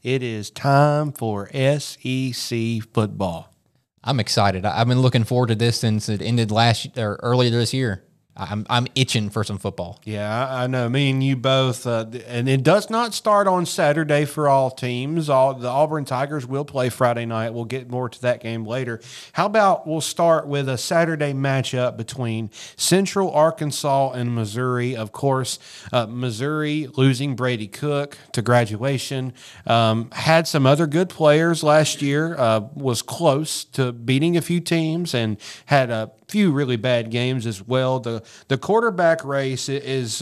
It is time for SEC football. I'm excited. I've been looking forward to this since it ended earlier this year. I'm itching for some football. Yeah, I know. Me and you both. And it does not start on Saturday for all teams. The Auburn Tigers will play Friday night. We'll get more to that game later. How about we'll start with a Saturday matchup between Central Arkansas and Missouri. Of course, Missouri losing Brady Cook to graduation. Had some other good players last year. Was close to beating a few teams and had a few really bad games as well. The quarterback race is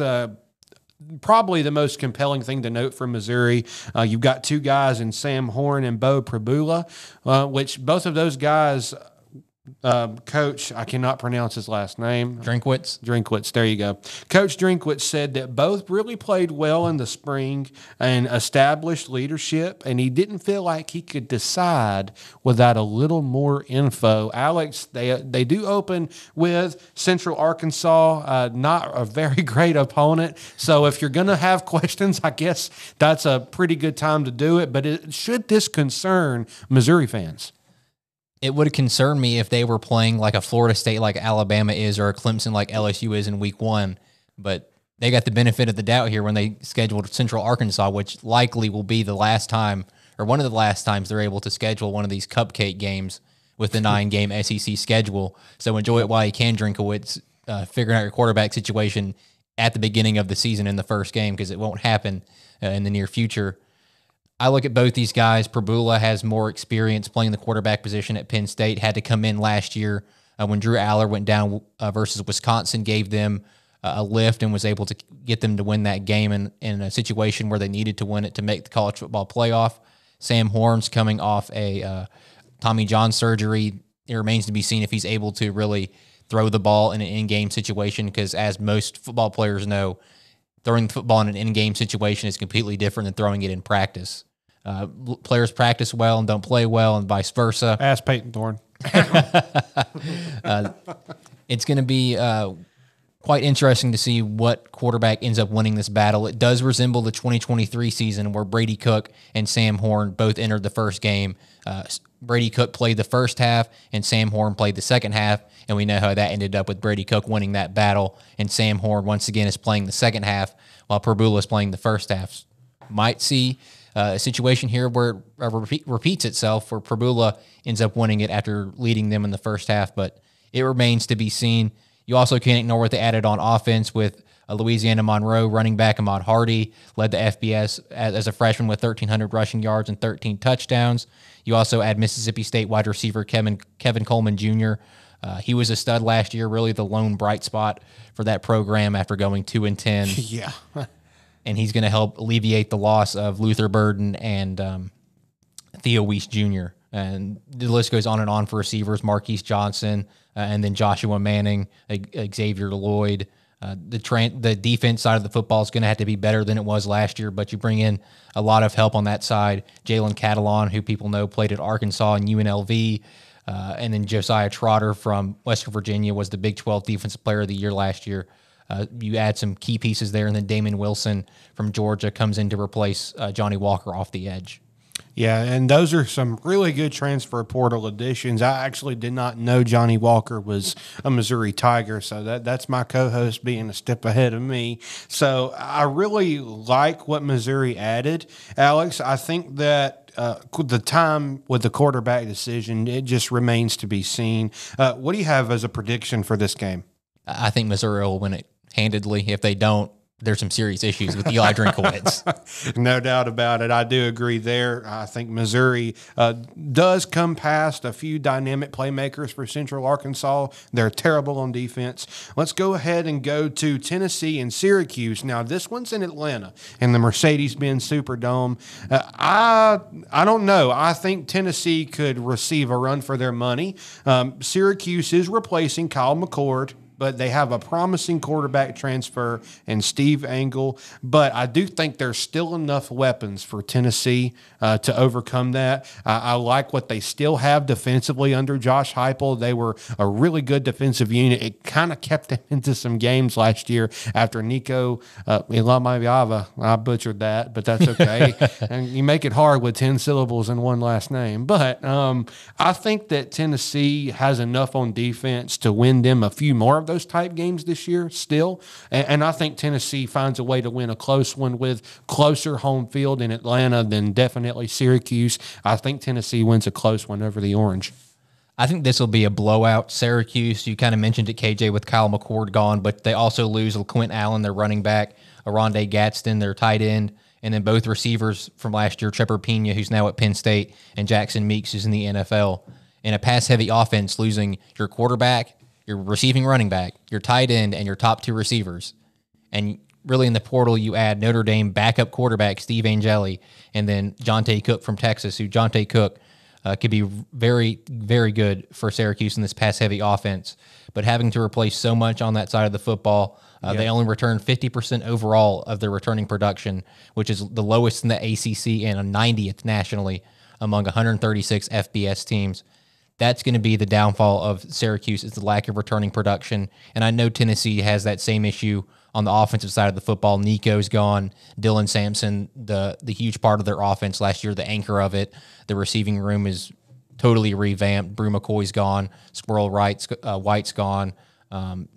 probably the most compelling thing to note for Missouri. You've got two guys in Sam Horn and Bo Prabula, which both of those guys, Coach, I cannot pronounce his last name. Drinkwitz, there you go. Coach Drinkwitz said that both really played well in the spring and established leadership, and he didn't feel like he could decide without a little more info. Alex, they do open with Central Arkansas, not a very great opponent, so if you're going to have questions, I guess that's a pretty good time to do it, but should this concern Missouri fans? It would concern me if they were playing like a Florida State like Alabama is or a Clemson like LSU is in week 1. But they got the benefit of the doubt here when they scheduled Central Arkansas, which likely will be the last time or one of the last times they're able to schedule one of these cupcake games with the 9-game SEC schedule. So enjoy it while you can, Drinkwitz, figuring out your quarterback situation at the beginning of the season in the first game because it won't happen in the near future. I look at both these guys. Prabula has more experience playing the quarterback position at Penn State, had to come in last year when Drew Aller went down versus Wisconsin, gave them a lift and was able to get them to win that game in a situation where they needed to win it to make the college football playoff. Sam Horn's coming off a Tommy John surgery. It remains to be seen if he's able to really throw the ball in an in-game situation because as most football players know, throwing the football in an in-game situation is completely different than throwing it in practice. Players practice well and don't play well and vice versa. Ask Peyton Thorne. It's going to be quite interesting to see what quarterback ends up winning this battle. It does resemble the 2023 season where Brady Cook and Sam Horn both entered the first game. Brady Cook played the first half and Sam Horn played the second half, and we know how that ended up with Brady Cook winning that battle, and Sam Horn once again is playing the second half while Prabula is playing the first half. Might see a situation here where it repeats itself, where Prabula ends up winning it after leading them in the first half, but it remains to be seen. You also can't ignore what they added on offense with Louisiana Monroe running back Ahmad Hardy, led the FBS as a freshman with 1,300 rushing yards and 13 touchdowns. You also add Mississippi State wide receiver Kevin Coleman Jr. He was a stud last year, really the lone bright spot for that program after going 2-10. Yeah. And he's going to help alleviate the loss of Luther Burden and Theo Weiss Jr. And the list goes on and on for receivers, Marquise Johnson, and then Joshua Manning, Xavier Lloyd. The defense side of the football is going to have to be better than it was last year, but you bring in a lot of help on that side. Jalen Catalon, who people know played at Arkansas and UNLV, and then Josiah Trotter from Western Virginia was the Big 12 Defensive Player of the Year last year. You add some key pieces there, and then Damon Wilson from Georgia comes in to replace Johnny Walker off the edge. Yeah, and those are some really good transfer portal additions. I actually did not know Johnny Walker was a Missouri Tiger, so that's my co-host being a step ahead of me. So I really like what Missouri added. Alex, I think that the time with the quarterback decision, it just remains to be seen. What do you have as a prediction for this game? I think Missouri will win it handedly. If they don't, there's some serious issues with Eli Drinkowitz. No doubt about it. I do agree there. I think Missouri does come past a few dynamic playmakers for Central Arkansas. They're terrible on defense. Let's go ahead and go to Tennessee and Syracuse. Now, this one's in Atlanta in the Mercedes-Benz Superdome. I don't know. I think Tennessee could receive a run for their money. Syracuse is replacing Kyle McCord but they have a promising quarterback transfer in Steve Angle. But I do think there's still enough weapons for Tennessee to overcome that. I like what they still have defensively under Josh Heupel. They were a really good defensive unit. It kind of kept them into some games last year after Nico Ilamaviava. I butchered that, but that's okay. And you make it hard with 10 syllables and one last name. But I think that Tennessee has enough on defense to win them a few more of those type games this year still. And I think Tennessee finds a way to win a close one with closer home field in Atlanta than definitely Syracuse. I think Tennessee wins a close one over the Orange. I think this will be a blowout. Syracuse, you kind of mentioned it, KJ, with Kyle McCord gone, but they also lose LaQuint Allen, their running back, Aronde Gadsden, their tight end, and then both receivers from last year, Trevor Pena, who's now at Penn State, and Jackson Meeks, who's in the NFL. In a pass-heavy offense, losing your quarterback, your receiving running back, your tight end, and your top two receivers. And really in the portal, you add Notre Dame backup quarterback Steve Angeli, and then Jonte Cook from Texas, who Jonte Cook could be very, very good for Syracuse in this pass-heavy offense. But having to replace so much on that side of the football, they only returned 50% overall of their returning production, which is the lowest in the ACC and a 90th nationally among 136 FBS teams. That's going to be the downfall of Syracuse, is the lack of returning production. And I know Tennessee has that same issue on the offensive side of the football. Nico's gone. Dylan Sampson, the huge part of their offense last year, the anchor of it. The receiving room is totally revamped. Brew McCoy's gone. Squirrel White's gone.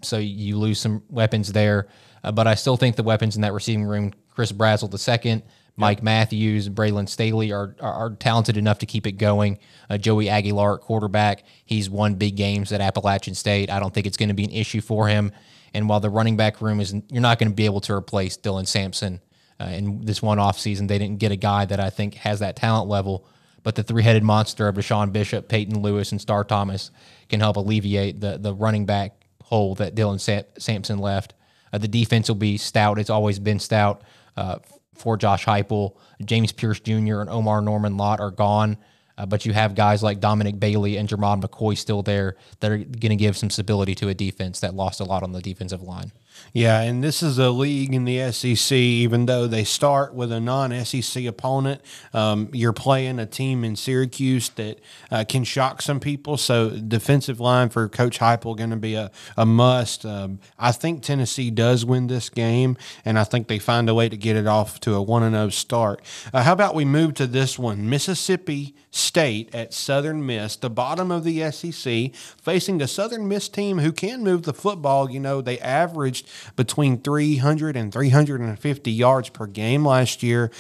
So you lose some weapons there. But I still think the weapons in that receiving room, Chris Brazzell II, Mike Matthews, Braylon Staley are talented enough to keep it going. Joey Aguilar at quarterback, he's won big games at Appalachian State. I don't think it's going to be an issue for him. And while the running back room you're not going to be able to replace Dylan Sampson in this one offseason. They didn't get a guy that I think has that talent level. But the three-headed monster of Deshaun Bishop, Peyton Lewis, and Star Thomas can help alleviate the running back hole that Dylan Sampson left. The defense will be stout. It's always been stout for Josh Heupel. James Pierce Jr. and Omar Norman Lott are gone, but you have guys like Dominic Bailey and Jermon McCoy still there that are going to give some stability to a defense that lost a lot on the defensive line. Yeah, and this is a league in the SEC, even though they start with a non-SEC opponent, you're playing a team in Syracuse that can shock some people. So defensive line for Coach Heupel going to be a must. I think Tennessee does win this game, and I think they find a way to get it off to a 1-0 start. How about we move to this one? Mississippi State at Southern Miss, the bottom of the SEC, facing a Southern Miss team who can move the football. You know, they averaged between 300 and 350 yards per game last year,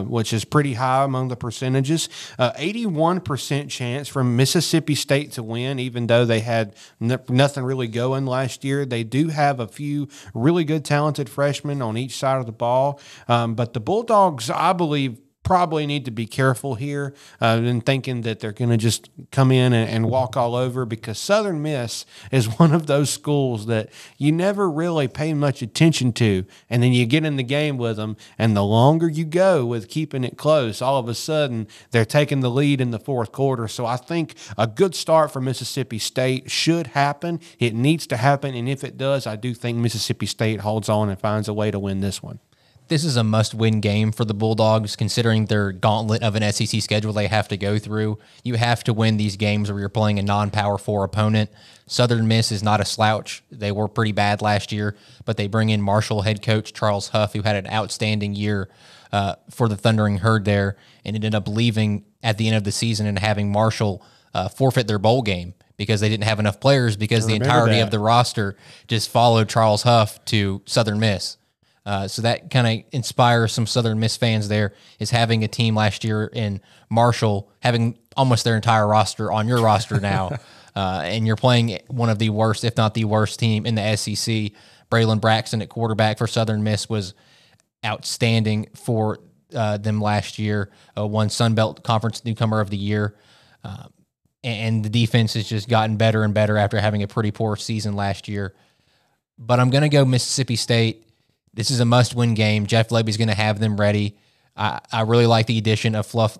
which is pretty high among the percentages. 81% chance from Mississippi State to win, even though they had nothing really going last year. They do have a few really good, talented freshmen on each side of the ball. But the Bulldogs, I believe, probably need to be careful here and thinking that they're going to just come in and walk all over, because Southern Miss is one of those schools that you never really pay much attention to, and then you get in the game with them, and the longer you go with keeping it close, all of a sudden they're taking the lead in the fourth quarter. So I think a good start for Mississippi State should happen. It needs to happen, and if it does, I do think Mississippi State holds on and finds a way to win this one. This is a must-win game for the Bulldogs, considering their gauntlet of an SEC schedule they have to go through. You have to win these games where you're playing a non-Power 4 opponent. Southern Miss is not a slouch. They were pretty bad last year, but they bring in Marshall head coach Charles Huff, who had an outstanding year for the Thundering Herd there, and ended up leaving at the end of the season and having Marshall forfeit their bowl game because they didn't have enough players, because the entirety of the roster just followed Charles Huff to Southern Miss. So that kind of inspires some Southern Miss fans there, is having a team last year in Marshall, having almost their entire roster on your roster now, and you're playing one of the worst, if not the worst team in the SEC. Braylon Braxton at quarterback for Southern Miss was outstanding for them last year, won Sun Belt Conference Newcomer of the Year. And the defense has just gotten better and better after having a pretty poor season last year. But I'm going to go Mississippi State. This is a must-win game. Jeff Lebby's going to have them ready. I really like the addition of Fluff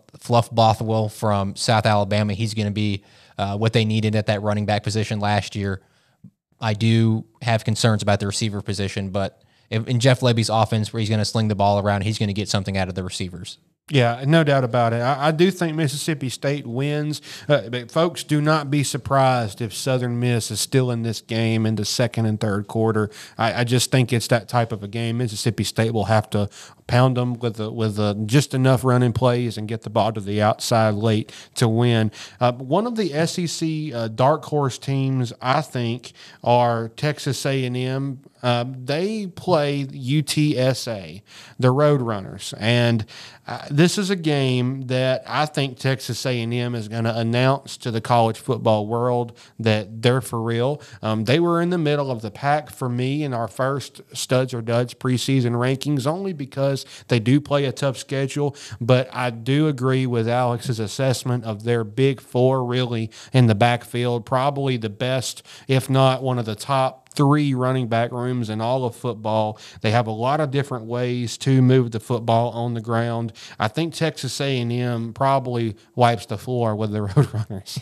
Bothwell from South Alabama. He's going to be what they needed at that running back position last year. I do have concerns about the receiver position, but in Jeff Lebby's offense where he's going to sling the ball around, he's going to get something out of the receivers. Yeah, no doubt about it. I do think Mississippi State wins, but folks, do not be surprised if Southern Miss is still in this game in the second and third quarter. I just think it's that type of a game. Mississippi State will have to pound them with just enough running plays and get the ball to the outside late to win. One of the SEC dark horse teams, I think, are Texas A&M. They play UTSA, the Roadrunners, and this is a game that I think Texas A&M is going to announce to the college football world that they're for real. They were in the middle of the pack for me in our first Studs or Duds preseason rankings, only because they do play a tough schedule. But I do agree with Alex's assessment of their big four really in the backfield, probably the best, if not one of the top 3 running back rooms in all of football. They have a lot of different ways to move the football on the ground. I think Texas A&M probably wipes the floor with the Roadrunners.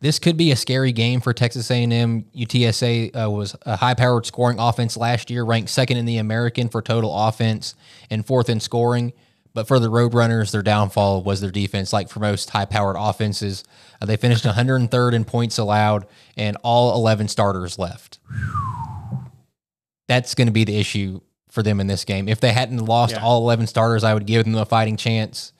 This could be a scary game for Texas A&M. UTSA was a high-powered scoring offense last year, ranked second in the American for total offense and fourth in scoring. But for the Roadrunners, their downfall was their defense. Like for most high-powered offenses, they finished 103rd in points allowed, and all 11 starters left. That's going to be the issue for them in this game. If they hadn't lost all 11 starters, I would give them a fighting chance.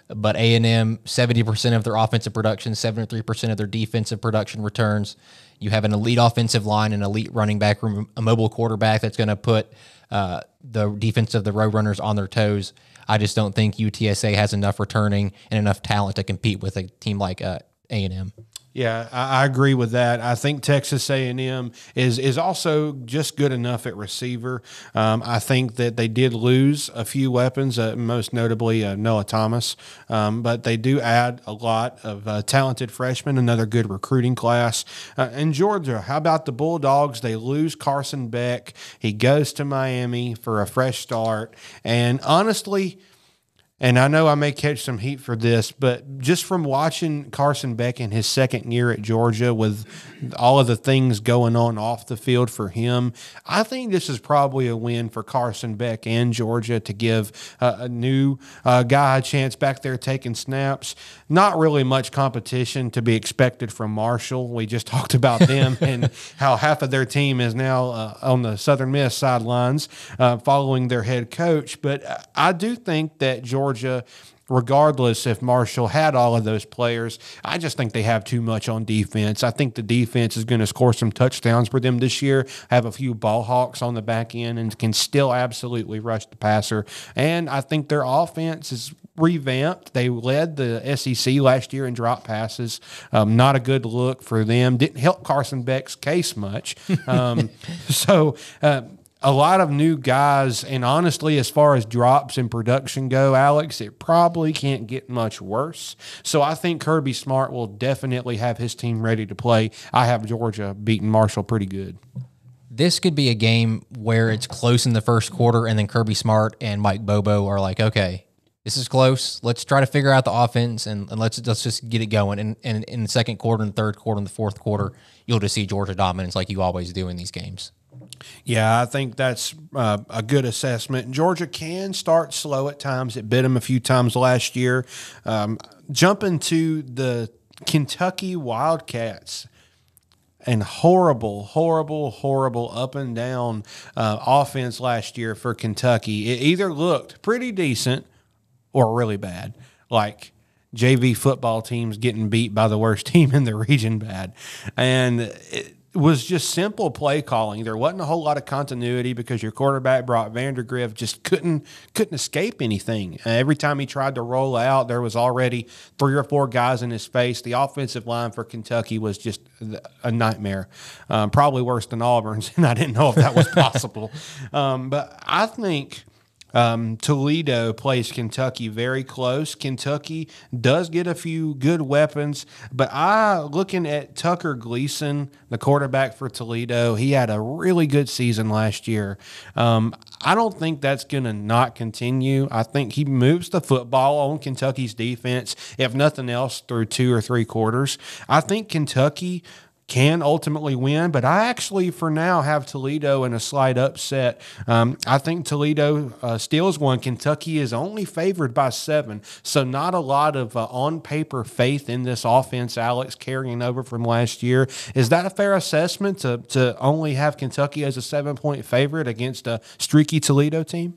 But A&M, 70% of their offensive production, 73% of their defensive production returns. You have an elite offensive line, an elite running back room, a mobile quarterback that's going to put the defense of the Roadrunners on their toes. I just don't think UTSA has enough returning and enough talent to compete with a team like A&M. Yeah, I agree with that. I think Texas A&M is also just good enough at receiver. I think that they did lose a few weapons, most notably Noah Thomas, but they do add a lot of talented freshmen, another good recruiting class. In Georgia, how about the Bulldogs? They lose Carson Beck. He goes to Miami for a fresh start. And honestly, and I know I may catch some heat for this, but just from watching Carson Beck in his second year at Georgia with all of the things going on off the field for him, I think this is probably a win for Carson Beck and Georgia to give a new guy a chance back there taking snaps. Not really much competition to be expected from Marshall. We just talked about them and how half of their team is now on the Southern Miss sidelines following their head coach. But I do think that Georgia, regardless if Marshall had all of those players, I just think they have too much on defense. I think the defense is going to score some touchdowns for them this year, have a few ball hawks on the back end, and can still absolutely rush the passer. And I think their offense is revamped. They led the SEC last year in drop passes. Not a good look for them. Didn't help Carson Beck's case much. A lot of new guys, and honestly, as far as drops in production go, Alex, it probably can't get much worse. So I think Kirby Smart will definitely have his team ready to play. I have Georgia beating Marshall pretty good. This could be a game where it's close in the first quarter, and then Kirby Smart and Mike Bobo are like, okay, this is close. Let's try to figure out the offense, and let's just get it going. And in the second quarter and third quarter and the fourth quarter, you'll just see Georgia dominance like you always do in these games. Yeah, I think that's a good assessment. Georgia can start slow at times. It bit them a few times last year. Jumping to the Kentucky Wildcats, and horrible up and down offense last year for Kentucky. It either looked pretty decent or really bad, like JV football teams getting beat by the worst team in the region bad. And it was just simple play calling. There wasn't a whole lot of continuity because your quarterback, Brock Vandergriff, just couldn't escape anything. Every time he tried to roll out, there was already 3 or 4 guys in his face. The offensive line for Kentucky was just a nightmare, probably worse than Auburn's, and I didn't know if that was possible. But I think Toledo plays Kentucky very close. Kentucky does get a few good weapons, but looking at Tucker Gleason, the quarterback for Toledo, he had a really good season last year. I don't think that's going to not continue. I think he moves the football on Kentucky's defense, if nothing else, through 2 or 3 quarters. I think Kentucky can ultimately win, but I actually, for now, have Toledo in a slight upset. I think Toledo steals one. Kentucky is only favored by 7, so not a lot of on-paper faith in this offense, Alex, carrying over from last year. Is that a fair assessment to only have Kentucky as a 7-point favorite against a streaky Toledo team?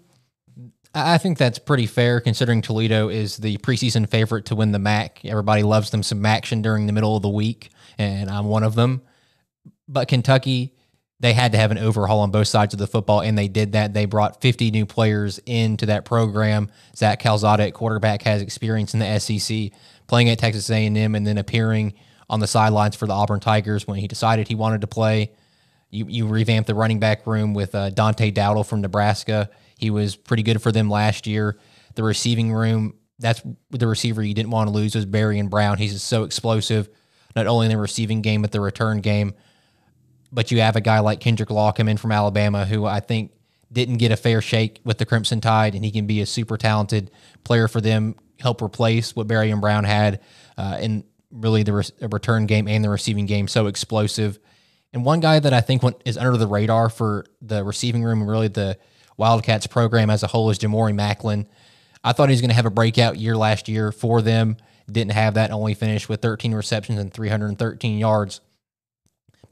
I think that's pretty fair considering Toledo is the preseason favorite to win the MAC. Everybody loves them some action during the middle of the week, and I'm one of them. But Kentucky, they had to have an overhaul on both sides of the football, and they did that. They brought 50 new players into that program. Zach Calzada at quarterback has experience in the SEC, playing at Texas A&M and then appearing on the sidelines for the Auburn Tigers when he decided he wanted to play. You revamped the running back room with Dante Dowdle from Nebraska. He was pretty good for them last year. The receiving room, that's the receiver you didn't want to lose, was Barry and Brown. He's just so explosive, not only in the receiving game, but the return game. But you have a guy like Kendrick Law come in from Alabama who I think didn't get a fair shake with the Crimson Tide, and he can be a super talented player for them, help replace what Barry and Brown had in really the return game and the receiving game, so explosive. And one guy that I think is under the radar for the receiving room and really the Wildcats program as a whole is Jamori Macklin. I thought he was going to have a breakout year last year for them. Didn't have that, only finished with 13 receptions and 313 yards.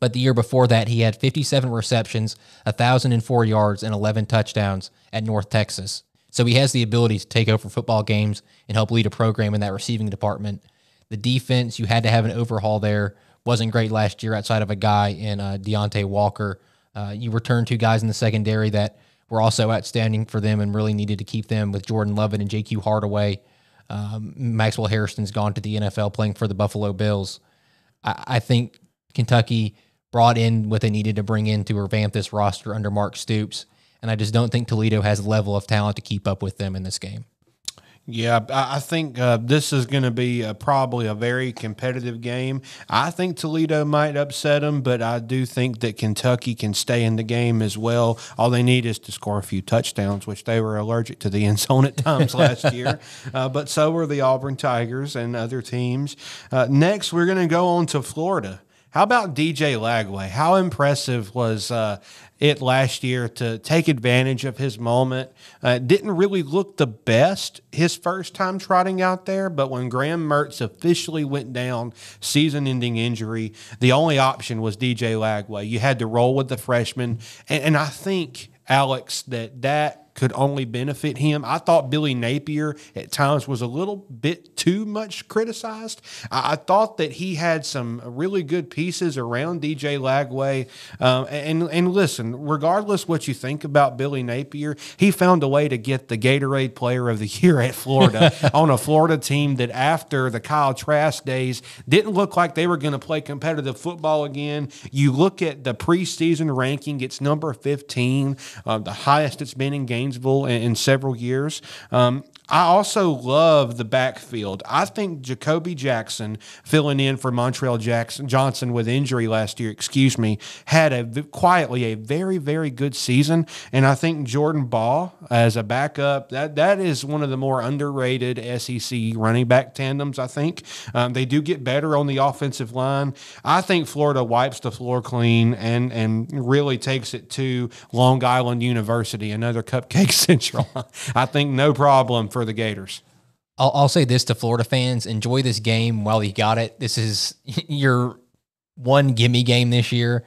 But the year before that, he had 57 receptions, 1,004 yards, and 11 touchdowns at North Texas. So he has the ability to take over football games and help lead a program in that receiving department. The defense, you had to have an overhaul there. Wasn't great last year outside of a guy in Deontay Walker. You returned 2 guys in the secondary that were also outstanding for them and really needed to keep them with Jordan Lovett and J.Q. Hardaway. Maxwell Harrison's gone to the NFL playing for the Buffalo Bills. I think Kentucky brought in what they needed to bring in to revamp this roster under Mark Stoops, and I just don't think Toledo has the level of talent to keep up with them in this game. Yeah, I think this is going to be probably a very competitive game. I think Toledo might upset them, but I do think that Kentucky can stay in the game as well. All they need is to score a few touchdowns, which they were allergic to the end zone at times last year. But so were the Auburn Tigers and other teams. Next, we're going to go on to Florida. How about DJ Lagway? How impressive was it last year to take advantage of his moment? Didn't really look the best his first time trotting out there, but when Graham Mertz officially went down, season-ending injury, the only option was DJ Lagway. You had to roll with the freshman, and I think, Alex, that could only benefit him. I thought Billy Napier at times was a little bit too much criticized. I thought that he had some really good pieces around DJ Lagway. And listen, regardless what you think about Billy Napier, he found a way to get the Gatorade Player of the Year at Florida on a Florida team that after the Kyle Trask days didn't look like they were going to play competitive football again. You look at the preseason ranking, it's number 15, the highest it's been in Gainesville in several years. I also love the backfield. I think Jacoby Jackson, filling in for Montreal Johnson with injury last year, had quietly a very, very good season. And I think Jordan Ball as a backup, that is one of the more underrated SEC running back tandems, I think. They do get better on the offensive line. I think Florida wipes the floor clean and really takes it to Long Island University, another Cupcake Central. I think no problem for the Gators. I'll say this to Florida fans: enjoy this game while you got it. This is your one gimme game this year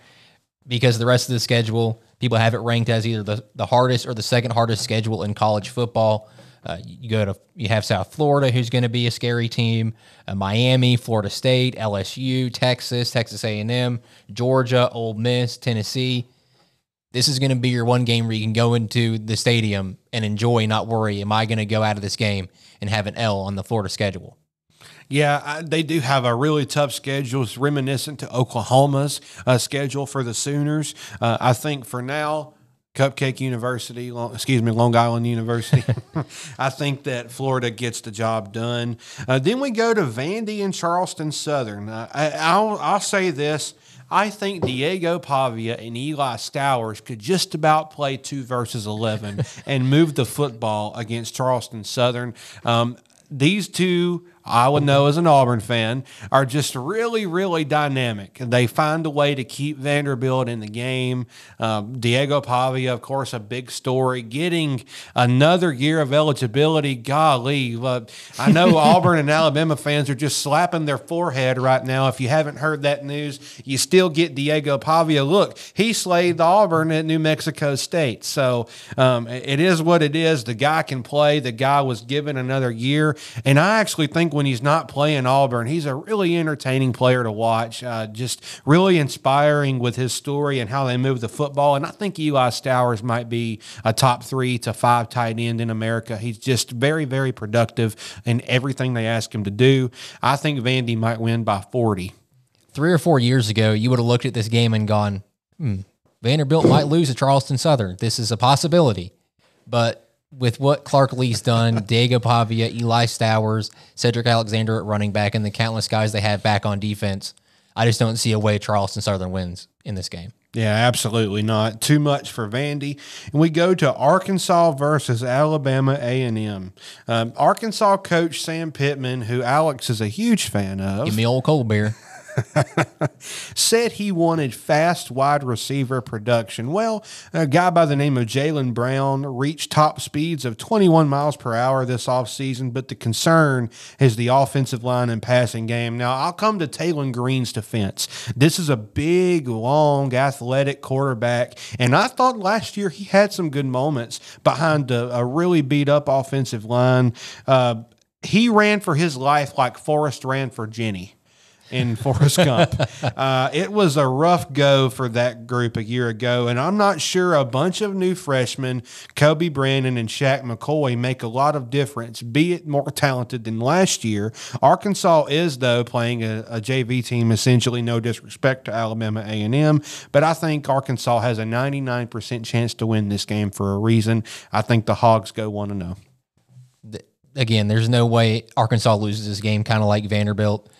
because the rest of the schedule, people have it ranked as either the hardest or the second hardest schedule in college football. You have South Florida, who's going to be a scary team, Miami, Florida State, LSU, Texas A&M, Georgia, Ole Miss, Tennessee. This is going to be your one game where you can go into the stadium and enjoy, not worry, am I going to go out of this game and have an L on the Florida schedule? Yeah, they do have a really tough schedule. It's reminiscent to Oklahoma's schedule for the Sooners. I think for now, Long Island University. I think that Florida gets the job done. Then we go to Vandy and Charleston Southern. I'll say this. I think Diego Pavia and Eli Stowers could just about play 2 versus 11 and move the football against Charleston Southern. These two I would know as an Auburn fan, are just really, really dynamic. They find a way to keep Vanderbilt in the game. Diego Pavia, of course, a big story. Getting another year of eligibility, golly. I know Auburn and Alabama fans are just slapping their forehead right now. If you haven't heard that news, you still get Diego Pavia. Look, he slayed Auburn at New Mexico State. So it is what it is. The guy can play. The guy was given another year. And I actually think when he's not playing Auburn, he's a really entertaining player to watch, just really inspiring with his story and how they move the football. And I think Eli Stowers might be a top 3 to 5 tight end in America. He's just very, very productive in everything they ask him to do. I think Vandy might win by 40. 3 or 4 years ago, you would have looked at this game and gone, Vanderbilt might lose to Charleston Southern. This is a possibility. But with what Clark Lee's done, Diego Pavia, Eli Stowers, Cedric Alexander at running back, and the countless guys they have back on defense, I just don't see a way Charleston Southern wins in this game. Yeah, absolutely not. Too much for Vandy. And we go to Arkansas versus Alabama A&M. Arkansas coach Sam Pittman, who Alex is a huge fan of. Give me old cold beer. Said he wanted fast wide receiver production. Well, a guy by the name of Jaylen Brown reached top speeds of 21 miles per hour this offseason, but the concern is the offensive line and passing game. Now, I'll come to Taylon Green's defense. This is a big, long, athletic quarterback, and I thought last year he had some good moments behind a really beat-up offensive line. He ran for his life like Forrest ran for Jenny in Forrest Gump. It was a rough go for that group a year ago, and I'm not sure a bunch of new freshmen, Kobe Brandon and Shaq McCoy, make a lot of difference, be it more talented than last year. Arkansas is, though, playing a JV team, essentially, no disrespect to Alabama A&M, but I think Arkansas has a 99% chance to win this game for a reason. I think the Hogs go 1-0. Again, there's no way Arkansas loses this game, kind of like Vanderbilt.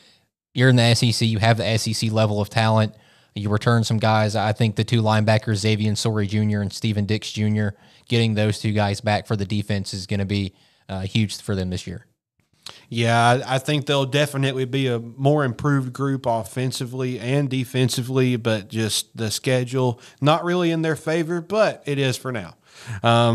You're in the SEC. You have the SEC level of talent. You return some guys. I think the 2 linebackers, Xavier Sorey Jr. and Steven Dix Jr., getting those 2 guys back for the defense is going to be huge for them this year. Yeah, I think they'll definitely be a more improved group offensively and defensively, but just the schedule not really in their favor, but it is for now.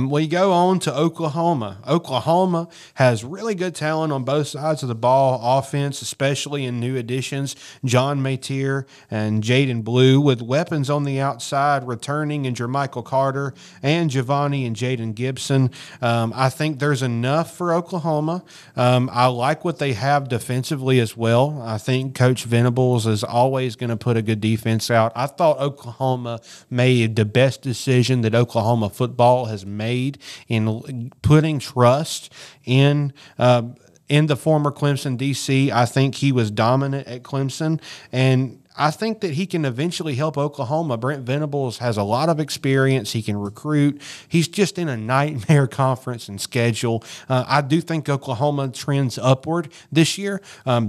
We go on to Oklahoma. Oklahoma has really good talent on both sides of the ball, offense, especially in new additions, John Matier and Jaden Blue, with weapons on the outside, returning in Jermichael Carter and Giovanni and Jaden Gibson. I think there's enough for Oklahoma. I like what they have defensively as well. I think Coach Venables is always going to put a good defense out. I thought Oklahoma made the best decision that Oklahoma football has made in putting trust in the former Clemson DC. I think he was dominant at Clemson, and I think that he can eventually help Oklahoma. Brent Venables has a lot of experience. He can recruit. He's just in a nightmare conference and schedule. I do think Oklahoma trends upward this year.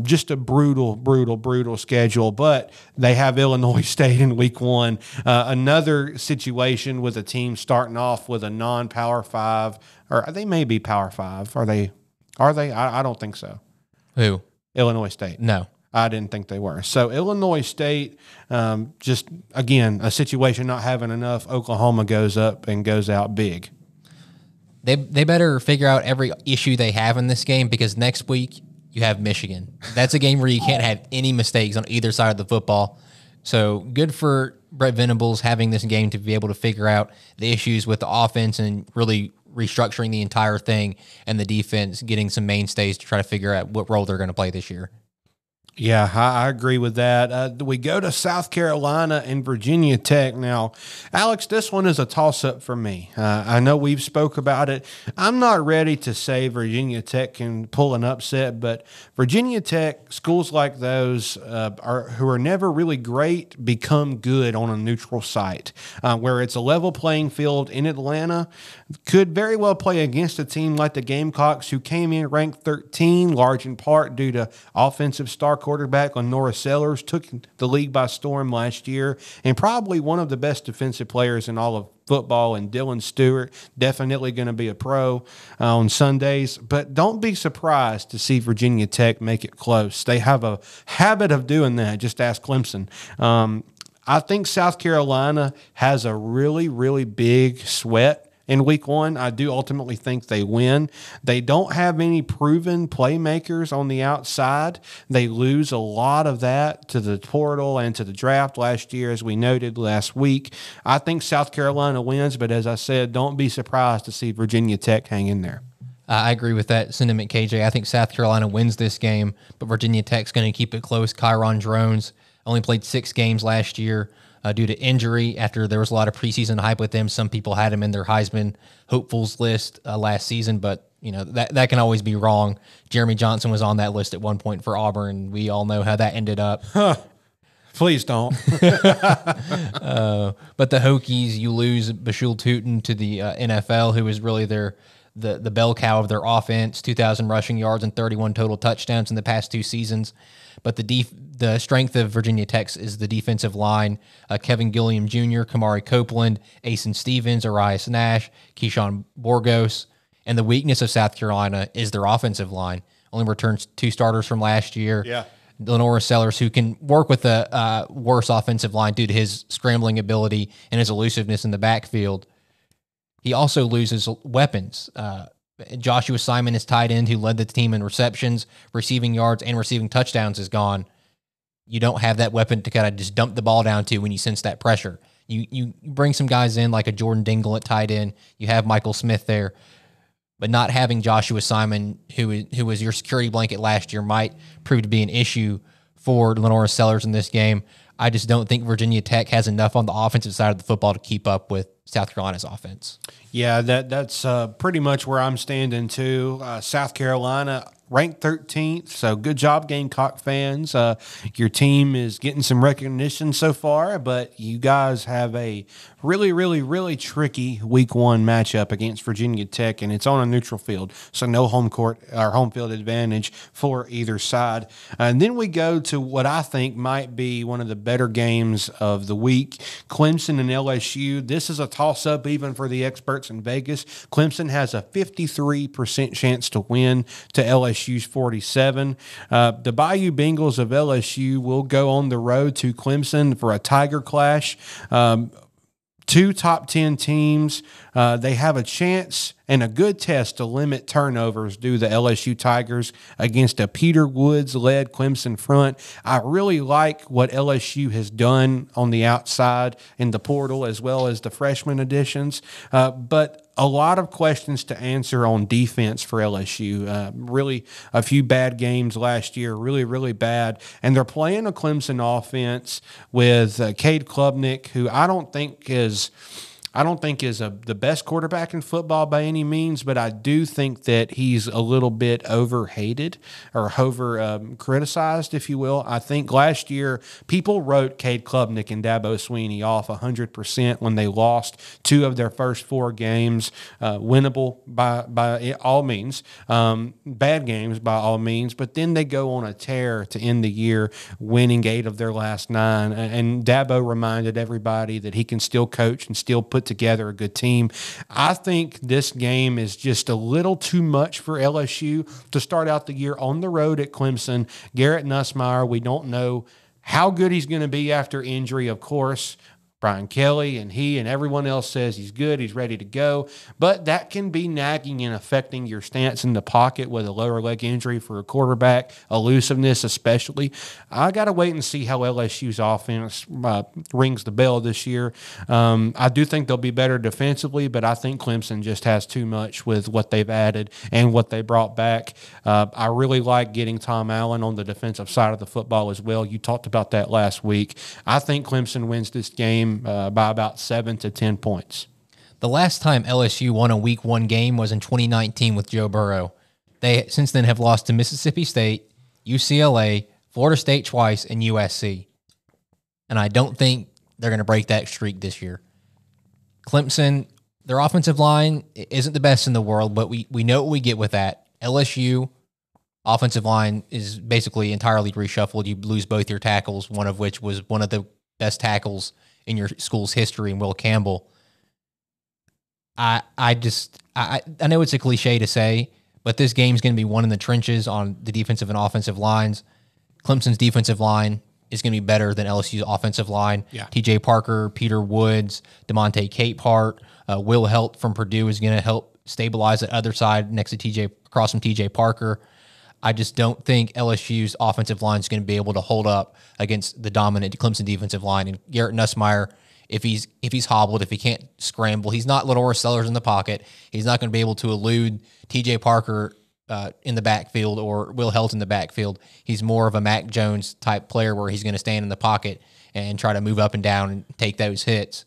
Just a brutal schedule, but they have Illinois State in week 1. Another situation with a team starting off with a non-Power 5, or they may be Power 5. Are they? I don't think so. Who? Illinois State. No. I didn't think they were. So Illinois State, just, again, a situation not having enough. Oklahoma goes up and goes out big. They better figure out every issue they have in this game, because next week you have Michigan. That's a game where you can't have any mistakes on either side of the football. So good for Brett Venables having this game to be able to figure out the issues with the offense and really restructuring the entire thing, and the defense getting some mainstays to try to figure out what role they're going to play this year. Yeah, I agree with that. We go to South Carolina and Virginia Tech. Now, Alex, this one is a toss-up for me. I know we've spoke about it. I'm not ready to say Virginia Tech can pull an upset, but Virginia Tech, schools like those who are never really great, become good on a neutral site, where it's a level playing field in Atlanta. Could very well play against a team like the Gamecocks, who came in ranked 13, large in part due to offensive star quarterback Lenora Sellers took the league by storm last year, and probably one of the best defensive players in all of football. And Dylan Stewart, definitely going to be a pro on Sundays. But don't be surprised to see Virginia Tech make it close. They have a habit of doing that. Just ask Clemson. I think South Carolina has a really, really big sweat in week one. I do ultimately think they win. They don't have any proven playmakers on the outside. They lose a lot of that to the portal and to the draft last year, as we noted last week. I think South Carolina wins, but as I said, don't be surprised to see Virginia Tech hang in there. I agree with that sentiment, KJ. I think South Carolina wins this game, but Virginia Tech's going to keep it close. Kyron Drones only played 6 games last year due to injury after there was a lot of preseason hype with him. Some people had him in their Heisman hopefuls list last season, but that can always be wrong. Jeremy Johnson was on that list at one point for Auburn. We all know how that ended up. Please don't. But the Hokies, you lose Bashul Tootin to the NFL, who was really the bell cow of their offense, 2,000 rushing yards and 31 total touchdowns in the past 2 seasons. But the strength of Virginia Tech is the defensive line. Kevin Gilliam Jr., Kamari Copeland, Asen Stevens, Arias Nash, Keyshawn Borgos. And the weakness of South Carolina is their offensive line. Only returns 2 starters from last year. Yeah. Lenora Sellers, who can work with a worse offensive line due to his scrambling ability and his elusiveness in the backfield. He also loses weapons. Joshua Simon, his tight end, who led the team in receptions, receiving yards, and receiving touchdowns, is gone. You don't have that weapon to kind of just dump the ball down to when you sense that pressure. You bring some guys in like a Jordan Dingle at tight end. You have Michael Smith there. But not having Joshua Simon, who was your security blanket last year, might prove to be an issue for Lenora Sellers in this game. I just don't think Virginia Tech has enough on the offensive side of the football to keep up with South Carolina's offense. Yeah, that's pretty much where I'm standing too. South Carolina ranked 13th, so good job, Gamecock fans. Your team is getting some recognition so far, but you guys have a really, really, really tricky week one matchup against Virginia Tech, and it's on a neutral field, so no home court or home field advantage for either side. And then we go to what I think might be one of the better games of the week, Clemson and LSU. This is a toss-up even for the experts in Vegas. Clemson has a 53% chance to win to LSU's 47. The Bayou Bengals of LSU will go on the road to Clemson for a Tiger Clash. 2 top 10 teams. They have a chance and a good test to limit turnovers, do the LSU Tigers against a Peter Woods-led Clemson front. I really like what LSU has done on the outside in the portal as well as the freshman additions, but a lot of questions to answer on defense for LSU. Really a few bad games last year, really, really bad. And they're playing a Clemson offense with Cade Klubnik, who I don't think is the best quarterback in football by any means, but I do think that he's a little bit overhated or criticized, if you will. I think last year people wrote Cade Klubnik and Dabo Swinney off 100% when they lost 2 of their first 4 games, winnable by all means, bad games by all means, but then they go on a tear to end the year, winning 8 of their last 9. And Dabo reminded everybody that he can still coach and still put together a good team. I think this game is just a little too much for LSU to start out the year on the road at Clemson. Garrett Nussmeier, we don't know how good he's going to be after injury, of course. Brian Kelly and he and everyone else says he's good, he's ready to go. But that can be nagging and affecting your stance in the pocket with a lower leg injury for a quarterback, elusiveness especially. I got to wait and see how LSU's offense rings the bell this year. I do think they'll be better defensively, but I think Clemson just has too much with what they've added and what they brought back. I really like getting Tom Allen on the defensive side of the football as well. You talked about that last week. I think Clemson wins this game by about 7 to 10 points. The last time LSU won a week 1 game was in 2019 with Joe Burrow. They since then have lost to Mississippi State, UCLA, Florida State twice, and USC. And I don't think they're going to break that streak this year. Clemson, their offensive line isn't the best in the world, but we know what we get with that. LSU, Offensive line is basically entirely reshuffled. You lose both your tackles, one of which was one of the best tackles in your school's history, in Will Campbell. I know it's a cliche to say, but this game's going to be won in the trenches on the defensive and offensive lines. Clemson's defensive line is going to be better than LSU's offensive line. Yeah. TJ Parker, Peter Woods, DeMonte Capehart, Will Helt from Purdue is going to help stabilize that other side next to across from TJ Parker. I just don't think LSU's offensive line is going to be able to hold up against the dominant Clemson defensive line. And Garrett Nussmeier, if he's hobbled, if he can't scramble, he's not Lenore Sellers in the pocket. He's not going to be able to elude TJ Parker in the backfield or Will Helt in the backfield. He's more of a Mac Jones type player where he's going to stand in the pocket and try to move up and down and take those hits.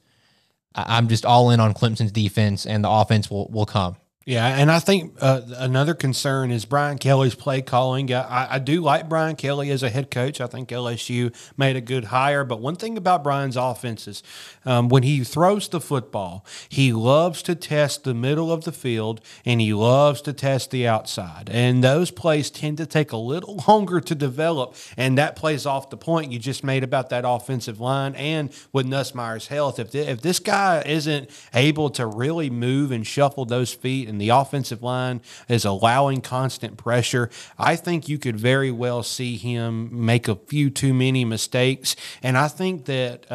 I'm just all in on Clemson's defense, and the offense will come. Yeah, and I think another concern is Brian Kelly's play calling. I do like Brian Kelly as a head coach. I think LSU made a good hire. But one thing about Brian's offense is when he throws the football, he loves to test the middle of the field, and he loves to test the outside. And those plays tend to take a little longer to develop, and that plays off the point you just made about that offensive line and with Nussmeier's health. If this guy isn't able to really move and shuffle those feet, and the offensive line is allowing constant pressure, I think you could very well see him make a few too many mistakes. And I think that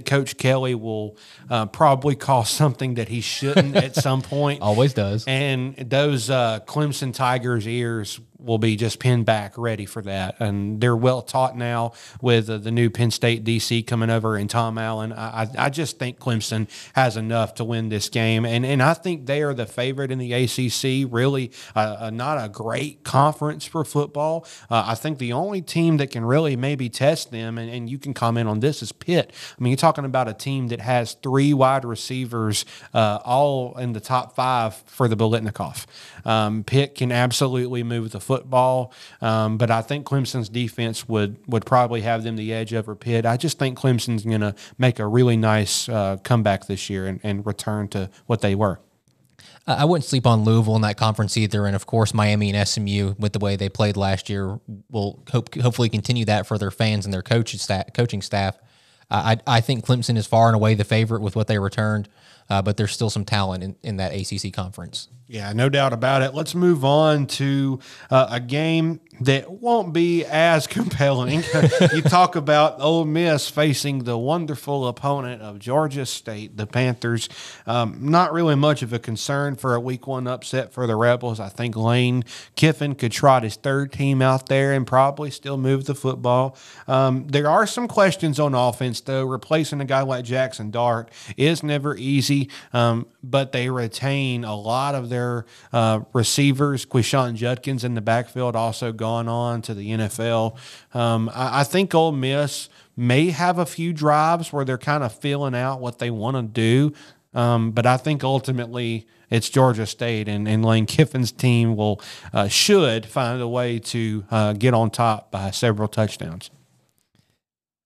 Coach Kelly will probably call something that he shouldn't at some point. Always does. And those Clemson Tigers' ears will be just pinned back, ready for that. And they're well taught now with the new Penn State DC coming over and Tom Allen. I just think Clemson has enough to win this game. And I think they are the favorite in the ACC, really not a great conference for football. I think the only team that can really maybe test them, and you can comment on this, is Pitt. I mean, you're talking about a team that has 3 wide receivers all in the top 5 for the Biletnikoff. Pitt can absolutely move the football, but I think Clemson's defense would probably have them the edge over Pitt. I just think Clemson's going to make a really nice comeback this year and return to what they were. I wouldn't sleep on Louisville in that conference either, and of course Miami and SMU, with the way they played last year, will hopefully continue that for their fans and their coaching staff. I think Clemson is far and away the favorite with what they returned, but there's still some talent in that ACC conference. Yeah, no doubt about it. Let's move on to a game that won't be as compelling. You talk about Ole Miss facing the wonderful opponent of Georgia State, the Panthers. Not really much of a concern for a week 1 upset for the Rebels. I think Lane Kiffin could trot his third team out there and probably still move the football. There are some questions on offense, though. Replacing a guy like Jackson Dart is never easy, but they retain a lot of their receivers. Quishon Judkins in the backfield, also gone on to the NFL. I think Ole Miss may have a few drives where they're kind of feeling out what they want to do, but I think ultimately it's Georgia State, and Lane Kiffin's team should find a way to get on top by several touchdowns.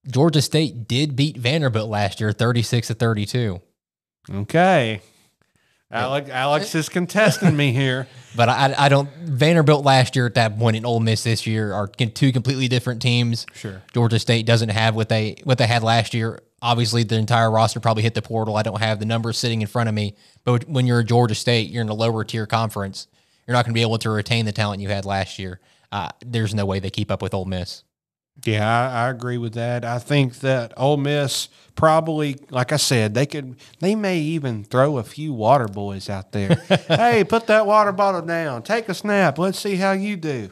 Georgia State did beat Vanderbilt last year, 36-32. Okay. Alex is contesting me here. But I don't. Vanderbilt last year at that point and Ole Miss this year are 2 completely different teams. Sure. Georgia State doesn't have what they had last year. Obviously, the entire roster probably hit the portal. I don't have the numbers sitting in front of me. But when you're a Georgia State, you're in a lower tier conference. You're not going to be able to retain the talent you had last year. There's no way they keep up with Ole Miss. Yeah, I agree with that. I think that Ole Miss probably, like I said, they may even throw a few water boys out there. Hey, put that water bottle down. Take a snap. Let's see how you do.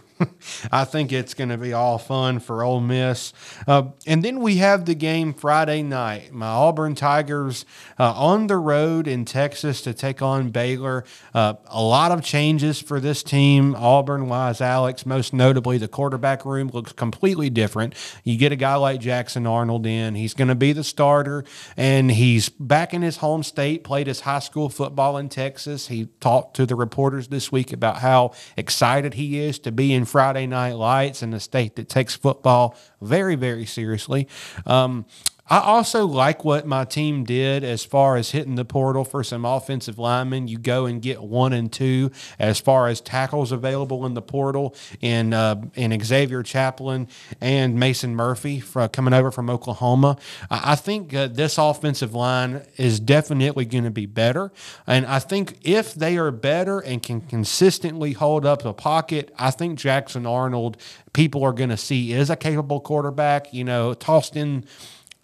I think it's going to be all fun for Ole Miss. And then we have the game Friday night. My Auburn Tigers on the road in Texas to take on Baylor. A lot of changes for this team, Auburn-wise, Alex. Most notably, the quarterback room looks completely different. You get a guy like Jackson Arnold in. He's going to be the starter, and he's back in his home state, played his high school football in Texas. He talked to the reporters this week about how excited he is to be in Friday Night Lights in a state that takes football very, very seriously. I also like what my team did as far as hitting the portal for some offensive linemen. You go and get 1 and 2 as far as tackles available in the portal in Xavier Chaplin and Mason Murphy coming over from Oklahoma. I think this offensive line is definitely going to be better. And I think if they are better and can consistently hold up the pocket, I think Jackson Arnold, people are going to see is a capable quarterback, tossed in.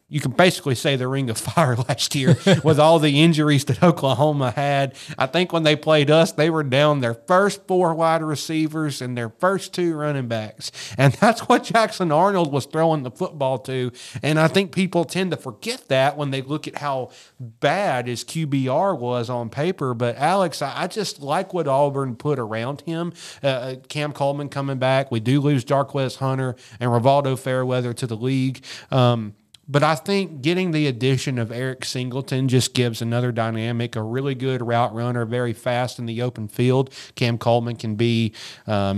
You can basically say the ring of fire last year with all the injuries that Oklahoma had. I think when they played us, they were down their first 4 wide receivers and their first 2 running backs. And that's what Jackson Arnold was throwing the football to. And I think people tend to forget that when they look at how bad his QBR was on paper. But Alex, I just like what Auburn put around him. Cam Coleman coming back. We do lose Jarquez Hunter and Rivaldo Fairweather to the league. But I think getting the addition of Eric Singleton just gives another dynamic, a really good route runner, very fast in the open field. Cam Coleman can be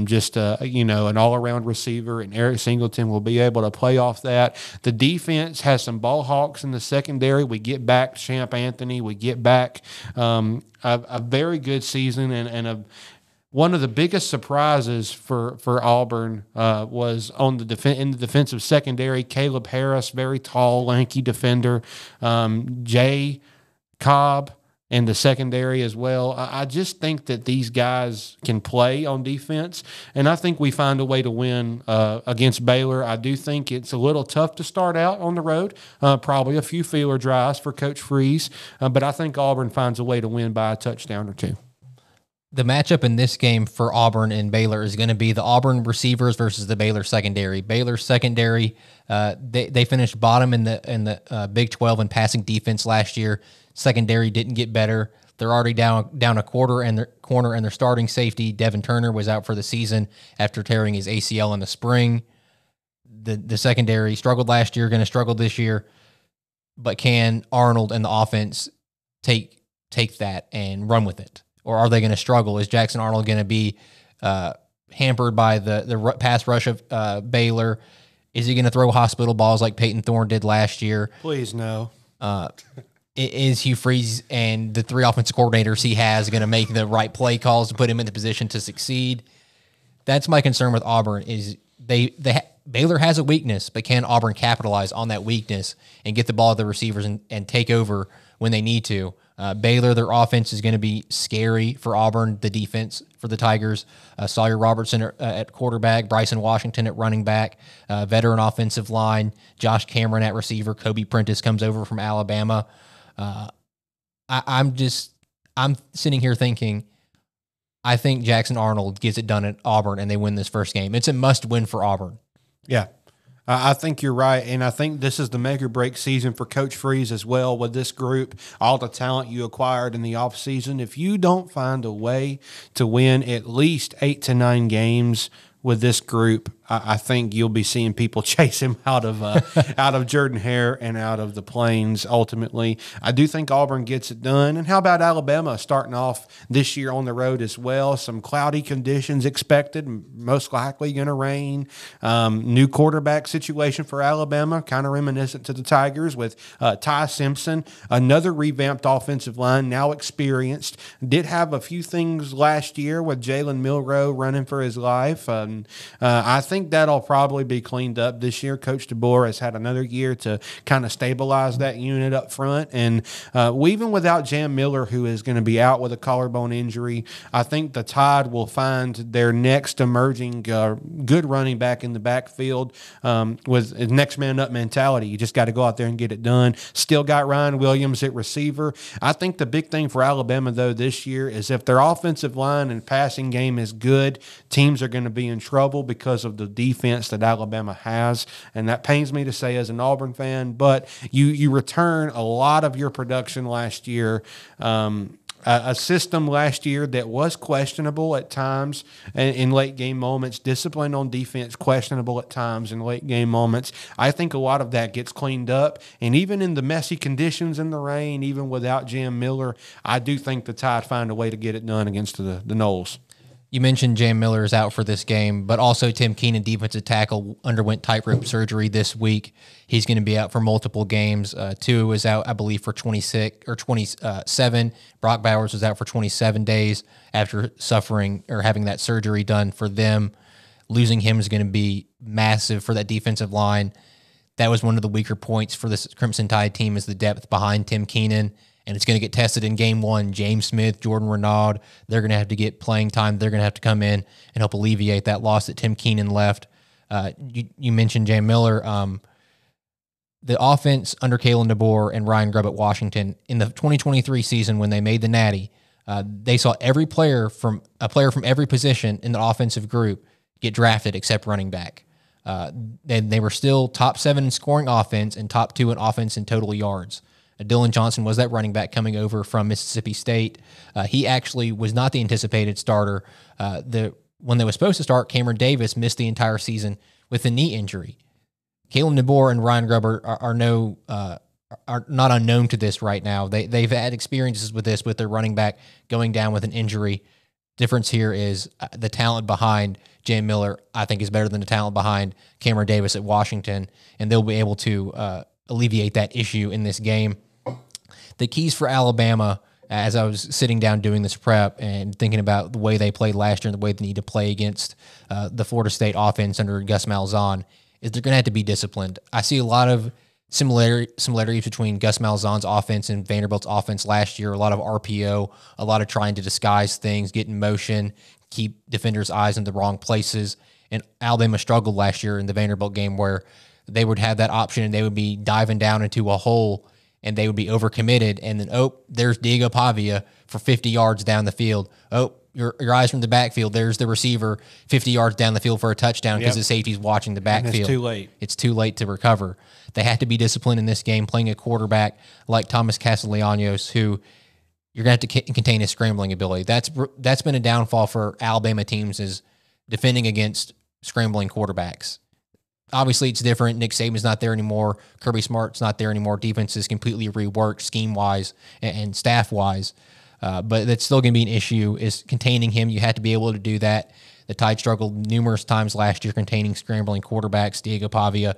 just an all-around receiver, and Eric Singleton will be able to play off that. The defense has some ball hawks in the secondary. We get back Champ Anthony. We get back a very good season and one of the biggest surprises for Auburn was in the defensive secondary. Caleb Harris, very tall, lanky defender. Jay Cobb in the secondary as well. I just think that these guys can play on defense, and I think we find a way to win against Baylor. I do think it's a little tough to start out on the road, probably a few feeler drives for Coach Freeze, but I think Auburn finds a way to win by a touchdown or 2. The matchup in this game for Auburn and Baylor is going to be the Auburn receivers versus the Baylor secondary. Baylor secondary, they finished bottom in the Big 12 in passing defense last year. Secondary didn't get better. They're already down a corner, and their starting safety Devin Turner was out for the season after tearing his ACL in the spring. The secondary struggled last year, going to struggle this year. But can Arnold and the offense take that and run with it? Or are they going to struggle? Is Jackson Arnold going to be hampered by the pass rush of Baylor? Is he going to throw hospital balls like Peyton Thorne did last year? Please no. Is Hugh Freeze and the 3 offensive coordinators he has going to make the right play calls to put him in the position to succeed? That's my concern with Auburn. Is Baylor has a weakness, but can Auburn capitalize on that weakness and get the ball to the receivers and take over when they need to? Baylor, their offense is going to be scary for Auburn. The defense for the Tigers, Sawyer Robertson at quarterback, Bryson Washington at running back, veteran offensive line, Josh Cameron at receiver, Kobe Prentice comes over from Alabama. I'm sitting here thinking, I think Jackson Arnold gets it done at Auburn and they win this first game. It's a must-win for Auburn. Yeah. I think you're right, and I think this is the make-or-break season for Coach Freeze as well with this group, all the talent you acquired in the offseason. If you don't find a way to win at least 8 to 9 games with this group, I think you'll be seeing people chase him out of Jordan-Hare and out of the Plains ultimately. I do think Auburn gets it done. And how about Alabama starting off this year on the road as well? Some cloudy conditions expected, most likely going to rain. New quarterback situation for Alabama, kind of reminiscent to the Tigers with Ty Simpson, another revamped offensive line, now experienced. Did have a few things last year with Jalen Milroe running for his life. I think that'll probably be cleaned up this year. Coach DeBoer has had another year to kind of stabilize that unit up front. And even without Jam Miller, who is going to be out with a collarbone injury, I think the Tide will find their next emerging good running back in the backfield with next man up mentality. You just got to go out there and get it done. Still got Ryan Williams at receiver. I think the big thing for Alabama, though, this year is if their offensive line and passing game is good, teams are going to be in trouble because of the defense that Alabama has, and that pains me to say as an Auburn fan, but you return a lot of your production last year. A system last year that was questionable at times in late game moments, discipline on defense questionable at times in late game moments. I think a lot of that gets cleaned up, and even in the messy conditions in the rain, even without Jam Miller, I do think the Tide find a way to get it done against the Noles. You mentioned Jam Miller is out for this game, but also Tim Keenan, defensive tackle, underwent tightrope surgery this week. He's going to be out for multiple games. Tua was out, I believe, for 26 or 27. Brock Bowers was out for 27 days after suffering or having that surgery done for them. Losing him is going to be massive for that defensive line. That was one of the weaker points for this Crimson Tide team, is the depth behind Tim Keenan. And it's going to get tested in game one. James Smith, Jordan Renaud, they're going to have to get playing time. They're going to have to come in and help alleviate that loss that Tim Keenan left. You mentioned Jam Miller. The offense under Kalen DeBoer and Ryan Grubb at Washington in the 2023 season, when they made the Natty, they saw a player from every position in the offensive group get drafted except running back. They were still top 7 in scoring offense and top 2 in offense in total yards. Dylan Johnson was that running back coming over from Mississippi State. He actually was not the anticipated starter. When they were supposed to start, Cameron Davis missed the entire season with a knee injury. Kalen DeBoer and Ryan Grubb are not unknown to this right now. They've had experiences with this, with their running back going down with an injury. Difference here is the talent behind Jam Miller, I think, is better than the talent behind Cameron Davis at Washington, and they'll be able to alleviate that issue in this game. The keys for Alabama, as I was sitting down doing this prep and thinking about the way they played last year and the way they need to play against the Florida State offense under Gus Malzahn, is they're going to have to be disciplined. I see a lot of similarities between Gus Malzahn's offense and Vanderbilt's offense last year. A lot of RPO, a lot of trying to disguise things, get in motion, keep defenders' eyes in the wrong places. And Alabama struggled last year in the Vanderbilt game, where they would have that option and they would be diving down into a hole and they would be overcommitted. And then, there's Diego Pavia for 50 yards down the field. Your eyes from the backfield, there's the receiver 50 yards down the field for a touchdown because the safety's watching the backfield. And it's too late. It's too late to recover. They have to be disciplined in this game, playing a quarterback like Thomas Castellanos, who you're going to have to contain his scrambling ability. That's been a downfall for Alabama teams, is defending against scrambling quarterbacks. Obviously, it's different. Nick Saban's not there anymore. Kirby Smart's not there anymore. Defense is completely reworked scheme-wise and staff-wise. But that's still going to be an issue, is containing him. You have to be able to do that. The Tide struggled numerous times last year containing scrambling quarterbacks, Diego Pavia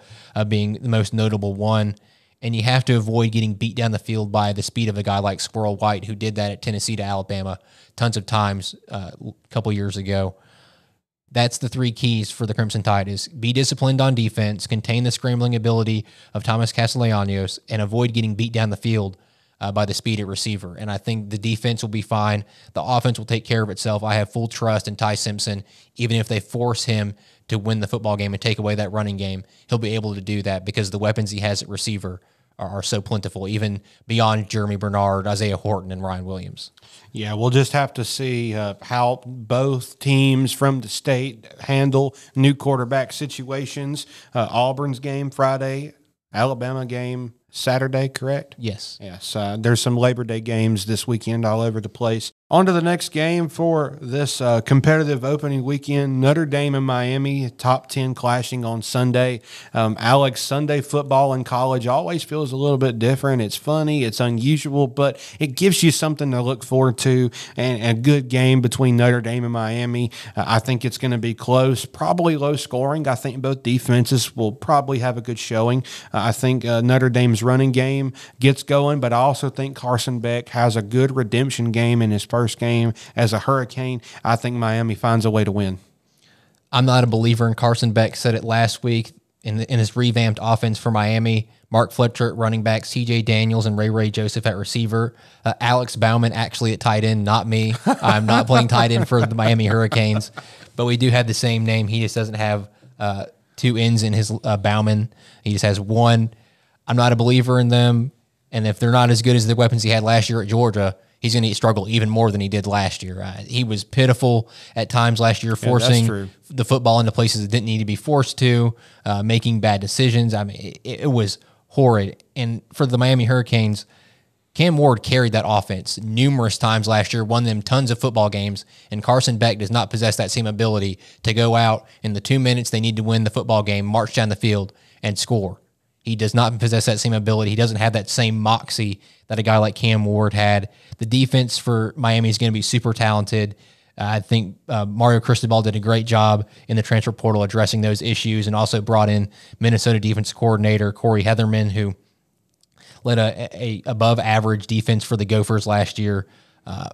being the most notable one. And you have to avoid getting beat down the field by the speed of a guy like Squirrel White, who did that at Tennessee to Alabama tons of times a couple years ago. That's the 3 keys for the Crimson Tide: is be disciplined on defense, contain the scrambling ability of Thomas Castellanos, and avoid getting beat down the field by the speed at receiver. And I think the defense will be fine. The offense will take care of itself. I have full trust in Ty Simpson. Even if they force him to win the football game and take away that running game, he'll be able to do that because the weapons he has at receiver are so plentiful, even beyond Jeremy Bernard, Isaiah Horton, and Ryan Williams. Yeah, we'll just have to see how both teams from the state handle new quarterback situations. Auburn's game Friday, Alabama game Saturday, correct? Yes. Yes. There's some Labor Day games this weekend all over the place. On to the next game for this competitive opening weekend. Notre Dame and Miami, top 10 clashing on Sunday. Alex, Sunday football in college always feels a little bit different. It's funny, it's unusual, but it gives you something to look forward to, and a good game between Notre Dame and Miami. I think it's going to be close, probably low scoring. I think both defenses will probably have a good showing. I think Notre Dame's running game gets going, but I also think Carson Beck has a good redemption game in his first game as a Hurricane. I think Miami finds a way to win. I'm not a believer in Carson Beck. Said it last week in his revamped offense for Miami. Mark Fletcher at running back, C.J. Daniels and Ray Joseph at receiver. Alex Baumann actually at tight end, not me. I'm not playing tight end for the Miami Hurricanes, but we do have the same name. He just doesn't have 2 ends in his Baumann. He just has 1. I'm not a believer in them, and if they're not as good as the weapons he had last year at Georgia, he's going to struggle even more than he did last year. He was pitiful at times last year, forcing the football into places it didn't need to be forced to, making bad decisions. I mean, it was horrid. And for the Miami Hurricanes, Cam Ward carried that offense numerous times last year, won them tons of football games, and Carson Beck does not possess that same ability to go out in the 2 minutes they need to win the football game, march down the field, and score. He does not possess that same ability. He doesn't have that same moxie that a guy like Cam Ward had. The defense for Miami is going to be super talented. I think Mario Cristobal did a great job in the transfer portal addressing those issues, and also brought in Minnesota defense coordinator Corey Heatherman, who led a above average defense for the Gophers last year.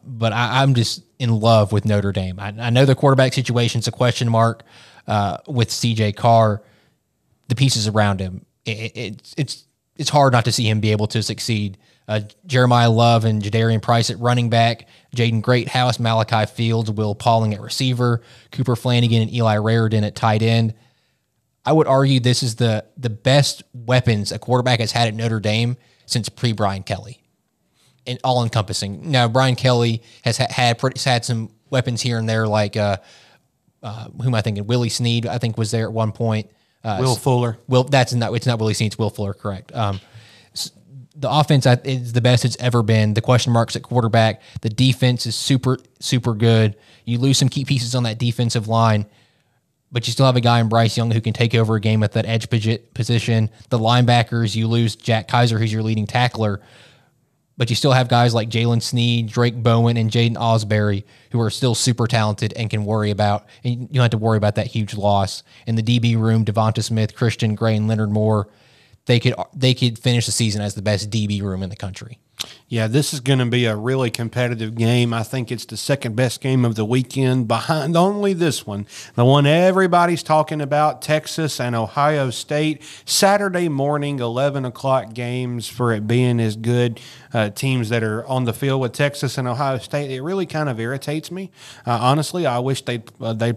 But I'm just in love with Notre Dame. I know the quarterback situation's a question mark with CJ Carr. The pieces around him, it's hard not to see him be able to succeed. Jeremiah Love and Jadarian Price at running back, Jaden Greathouse, Malachi Fields, Will Pauling at receiver, Cooper Flanagan and Eli Raridan at tight end. I would argue this is the best weapons a quarterback has had at Notre Dame since pre-Brian Kelly, and all encompassing. Now, Brian Kelly has had some weapons here and there, like who am I thinking? Willie Snead, I think, was there at one point. Will Fuller. It's not Willie Snead, it's Will Fuller, correct. The offense is the best it's ever been. The question marks at quarterback. The defense is super, super good. You lose some key pieces on that defensive line, but you still have a guy in Bryce Young who can take over a game at that edge position. The linebackers, you lose Jack Kaiser, who's your leading tackler, but you still have guys like Jalen Snead, Drake Bowen, and Jaden Osbury, who are still super talented and can worry about, and you don't have to worry about that huge loss. In the DB room, Devonta Smith, Christian Gray, and Leonard Moore, they could finish the season as the best DB room in the country. Yeah, this is going to be a really competitive game. I think it's the second best game of the weekend behind only this one, the one everybody's talking about, Texas and Ohio State. Saturday morning, 11 o'clock games for it being as good teams that are on the field with Texas and Ohio State. It really kind of irritates me. Honestly, I wish they'd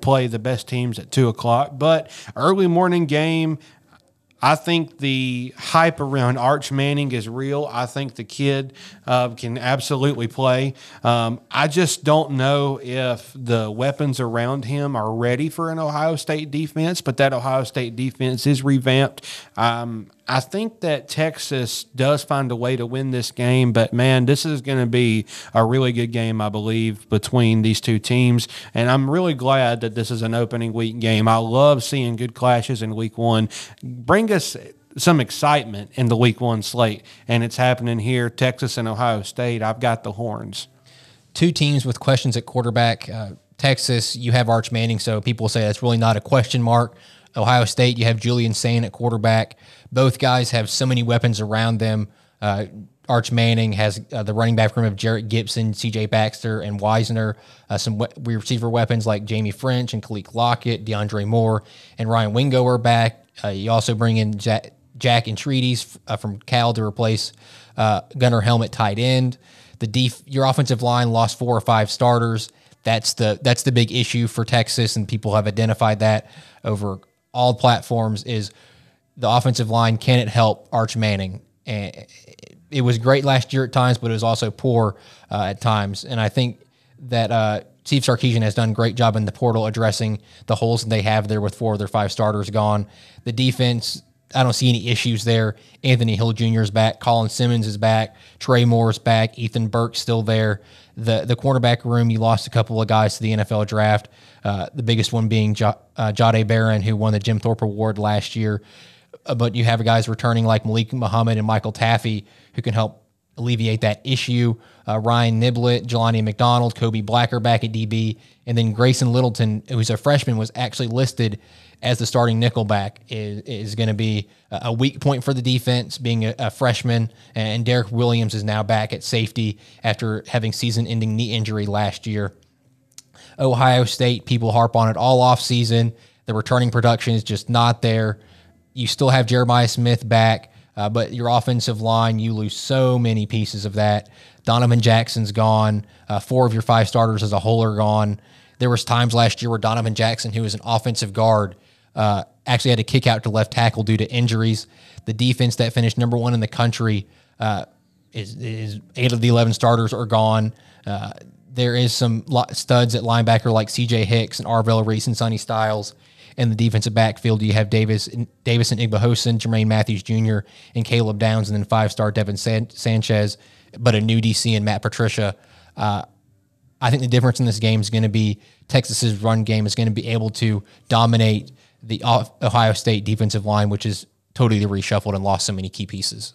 play the best teams at 2 o'clock, but early morning game. I think the hype around Arch Manning is real. I think the kid can absolutely play. I just don't know if the weapons around him are ready for an Ohio State defense, but that Ohio State defense is revamped. I think that Texas does find a way to win this game, but, man, this is going to be a really good game, I believe, between these two teams, and I'm really glad that this is an opening week game. I love seeing good clashes in week one. Bring us some excitement in the week one slate, and it's happening here, Texas and Ohio State. I've got the horns. Two teams with questions at quarterback. Texas, you have Arch Manning, so people say that's really not a question mark. Ohio State, you have Julian Sain at quarterback. Both guys have so many weapons around them. Arch Manning has the running back room of Jarrett Gibson, C.J. Baxter, and Wisner. Some receiver weapons like Jamie French and Khalil Lockett, DeAndre Moore, and Ryan Wingo are back. You also bring in Jack Entreaties from Cal to replace Gunnar Helm at tight end. Your offensive line lost 4 or 5 starters. That's the big issue for Texas, and people have identified that over all platforms, is the offensive line. Can it help Arch Manning? And it was great last year at times, but it was also poor at times. And I think that Steve Sarkisian has done a great job in the portal addressing the holes that they have there with 4 of their 5 starters gone. The defense, I don't see any issues there. Anthony Hill Jr. is back. Colin Simmons is back. Trey Moore is back. Ethan Burke's still there. The cornerback room, you lost a couple of guys to the NFL draft. The biggest one being Jade Barron, who won the Jim Thorpe Award last year. But you have guys returning like Malik Muhammad and Michael Taffy who can help alleviate that issue. Ryan Niblett, Jelani McDonald, Kobe Blacker back at DB, and then Grayson Littleton, who's a freshman, was actually listed as the starting nickelback, is going to be a weak point for the defense, being a freshman. And Derek Williams is now back at safety after having season-ending knee injury last year. Ohio State, people harp on it all offseason. The returning production is just not there. You still have Jeremiah Smith back, but your offensive line, you lose so many pieces of that. Donovan Jackson's gone. 4 of your 5 starters as a whole are gone. There was times last year where Donovan Jackson, who was an offensive guard, actually had to kick out to left tackle due to injuries. The defense that finished number 1 in the country is 8 of the 11 starters are gone. There is some studs at linebacker like C.J. Hicks and Arvell Reese and Sonny Styles. In the defensive backfield, you have Davison Igbehosen, Jermaine Matthews Jr., and Caleb Downs, and then 5-star Devin Sanchez, but a new DC and Matt Patricia. I think the difference in this game is going to be Texas's run game is going to be able to dominate the Ohio State defensive line, which is totally reshuffled and lost so many key pieces.